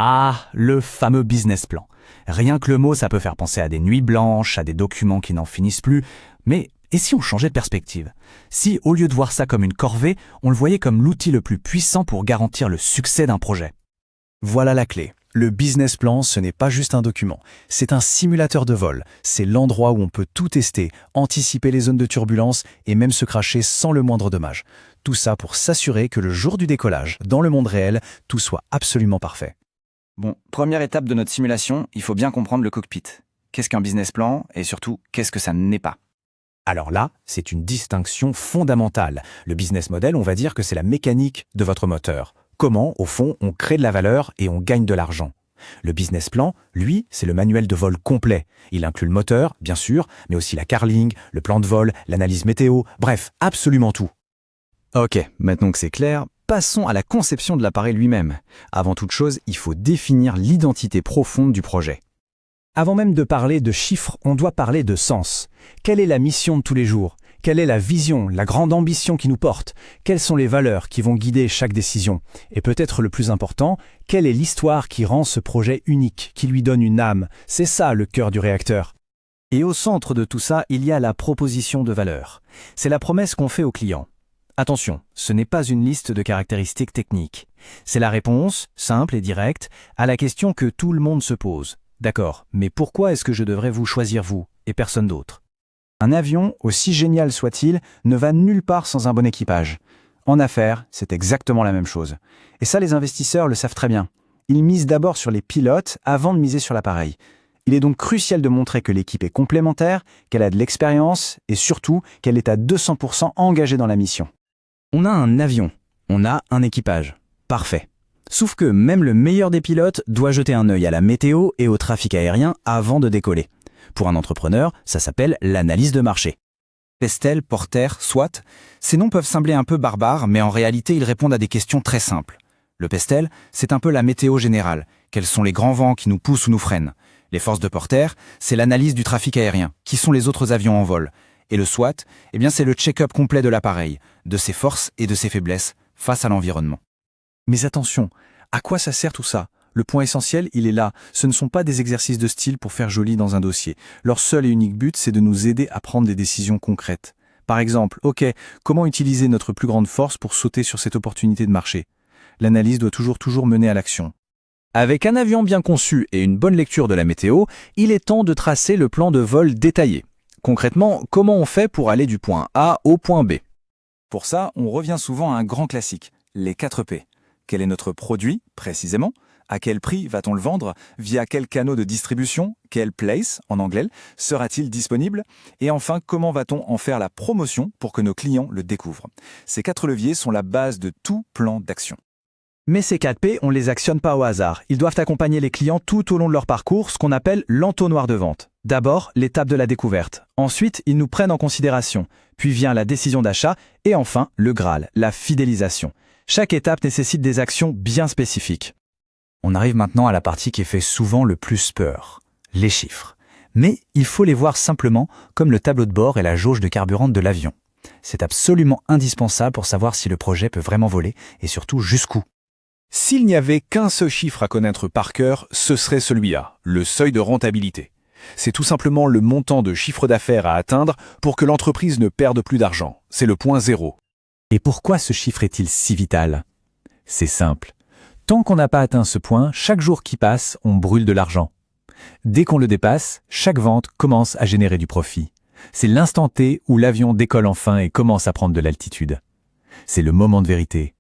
Ah, le fameux business plan. Rien que le mot, ça peut faire penser à des nuits blanches, à des documents qui n'en finissent plus. Mais et si on changeait de perspective? Si, au lieu de voir ça comme une corvée, on le voyait comme l'outil le plus puissant pour garantir le succès d'un projet? Voilà la clé. Le business plan, ce n'est pas juste un document, c'est un simulateur de vol. C'est l'endroit où on peut tout tester, anticiper les zones de turbulence et même se cracher sans le moindre dommage. Tout ça pour s'assurer que le jour du décollage, dans le monde réel, tout soit absolument parfait. Bon, première étape de notre simulation, il faut bien comprendre le cockpit. Qu'est-ce qu'un business plan et surtout, qu'est-ce que ça n'est pas? Alors là, c'est une distinction fondamentale. Le business model, on va dire que c'est la mécanique de votre moteur. Comment, au fond, on crée de la valeur et on gagne de l'argent. Le business plan, lui, c'est le manuel de vol complet. Il inclut le moteur, bien sûr, mais aussi la carling, le plan de vol, l'analyse météo, bref, absolument tout. Ok, maintenant que c'est clair, passons à la conception de l'appareil lui-même. Avant toute chose, il faut définir l'identité profonde du projet. Avant même de parler de chiffres, on doit parler de sens. Quelle est la mission de tous les jours? Quelle est la vision, la grande ambition qui nous porte? Quelles sont les valeurs qui vont guider chaque décision? Et peut-être le plus important, quelle est l'histoire qui rend ce projet unique, qui lui donne une âme? C'est ça le cœur du réacteur. Et au centre de tout ça, il y a la proposition de valeur. C'est la promesse qu'on fait au client. Attention, ce n'est pas une liste de caractéristiques techniques. C'est la réponse, simple et directe, à la question que tout le monde se pose. D'accord, mais pourquoi est-ce que je devrais vous choisir vous, et personne d'autre? Un avion, aussi génial soit-il, ne va nulle part sans un bon équipage. En affaires, c'est exactement la même chose. Et ça, les investisseurs le savent très bien. Ils misent d'abord sur les pilotes avant de miser sur l'appareil. Il est donc crucial de montrer que l'équipe est complémentaire, qu'elle a de l'expérience et surtout qu'elle est à 200% engagée dans la mission. On a un avion, on a un équipage. Parfait. Sauf que même le meilleur des pilotes doit jeter un œil à la météo et au trafic aérien avant de décoller. Pour un entrepreneur, ça s'appelle l'analyse de marché. Pestel, Porter, SWAT, ces noms peuvent sembler un peu barbares, mais en réalité, ils répondent à des questions très simples. Le Pestel, c'est un peu la météo générale. Quels sont les grands vents qui nous poussent ou nous freinent? Les forces de Porter, c'est l'analyse du trafic aérien. Qui sont les autres avions en vol? Et le SWAT, eh bien, c'est le check-up complet de l'appareil, de ses forces et de ses faiblesses face à l'environnement. Mais attention, à quoi ça sert tout ça? Le point essentiel, il est là. Ce ne sont pas des exercices de style pour faire joli dans un dossier. Leur seul et unique but, c'est de nous aider à prendre des décisions concrètes. Par exemple, comment utiliser notre plus grande force pour sauter sur cette opportunité de marché? L'analyse doit toujours mener à l'action. Avec un avion bien conçu et une bonne lecture de la météo, il est temps de tracer le plan de vol détaillé. Concrètement, comment on fait pour aller du point A au point B? Pour ça, on revient souvent à un grand classique, les 4 P. Quel est notre produit, précisément? À quel prix va-t-on le vendre? Via quel canal de distribution? Quel place, en anglais, sera-t-il disponible? Et enfin, comment va-t-on en faire la promotion pour que nos clients le découvrent? Ces 4 leviers sont la base de tout plan d'action. Mais ces 4 P, on ne les actionne pas au hasard. Ils doivent accompagner les clients tout au long de leur parcours, ce qu'on appelle l'entonnoir de vente. D'abord, l'étape de la découverte. Ensuite, ils nous prennent en considération. Puis vient la décision d'achat. Et enfin, le Graal, la fidélisation. Chaque étape nécessite des actions bien spécifiques. On arrive maintenant à la partie qui fait souvent le plus peur, les chiffres. Mais il faut les voir simplement comme le tableau de bord et la jauge de carburant de l'avion. C'est absolument indispensable pour savoir si le projet peut vraiment voler et surtout jusqu'où. S'il n'y avait qu'un seul chiffre à connaître par cœur, ce serait celui-là, le seuil de rentabilité. C'est tout simplement le montant de chiffre d'affaires à atteindre pour que l'entreprise ne perde plus d'argent. C'est le point zéro. Et pourquoi ce chiffre est-il si vital? C'est simple. Tant qu'on n'a pas atteint ce point, chaque jour qui passe, on brûle de l'argent. Dès qu'on le dépasse, chaque vente commence à générer du profit. C'est l'instant T où l'avion décolle enfin et commence à prendre de l'altitude. C'est le moment de vérité.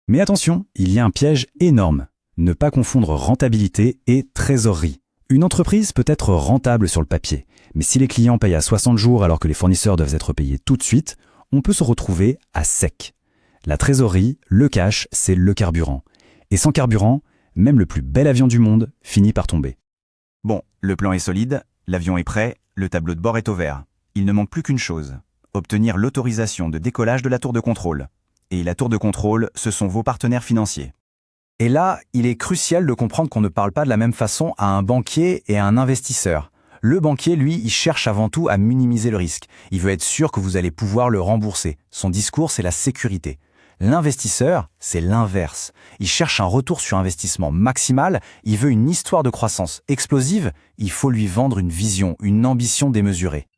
Mais attention, il y a un piège énorme. Ne pas confondre rentabilité et trésorerie. Une entreprise peut être rentable sur le papier, mais si les clients payent à 60 jours alors que les fournisseurs doivent être payés tout de suite, on peut se retrouver à sec. La trésorerie, le cash, c'est le carburant. Et sans carburant, même le plus bel avion du monde finit par tomber. Bon, le plan est solide, l'avion est prêt, le tableau de bord est au vert. Il ne manque plus qu'une chose, obtenir l'autorisation de décollage de la tour de contrôle. Et la tour de contrôle, ce sont vos partenaires financiers. Et là, il est crucial de comprendre qu'on ne parle pas de la même façon à un banquier et à un investisseur. Le banquier, lui, il cherche avant tout à minimiser le risque. Il veut être sûr que vous allez pouvoir le rembourser. Son discours, c'est la sécurité. L'investisseur, c'est l'inverse. Il cherche un retour sur investissement maximal, il veut une histoire de croissance explosive, il faut lui vendre une vision, une ambition démesurée.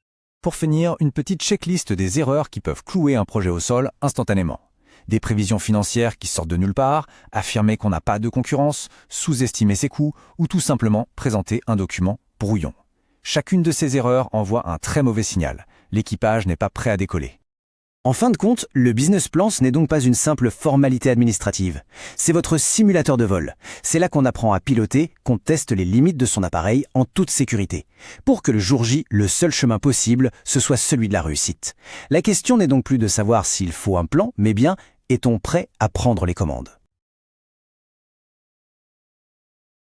Pour finir, une petite checklist des erreurs qui peuvent clouer un projet au sol instantanément. Des prévisions financières qui sortent de nulle part, affirmer qu'on n'a pas de concurrence, sous-estimer ses coûts ou tout simplement présenter un document brouillon. Chacune de ces erreurs envoie un très mauvais signal. L'équipage n'est pas prêt à décoller. En fin de compte, le business plan, ce n'est donc pas une simple formalité administrative. C'est votre simulateur de vol. C'est là qu'on apprend à piloter, qu'on teste les limites de son appareil en toute sécurité. Pour que le jour J, le seul chemin possible, ce soit celui de la réussite. La question n'est donc plus de savoir s'il faut un plan, mais bien, est-on prêt à prendre les commandes ?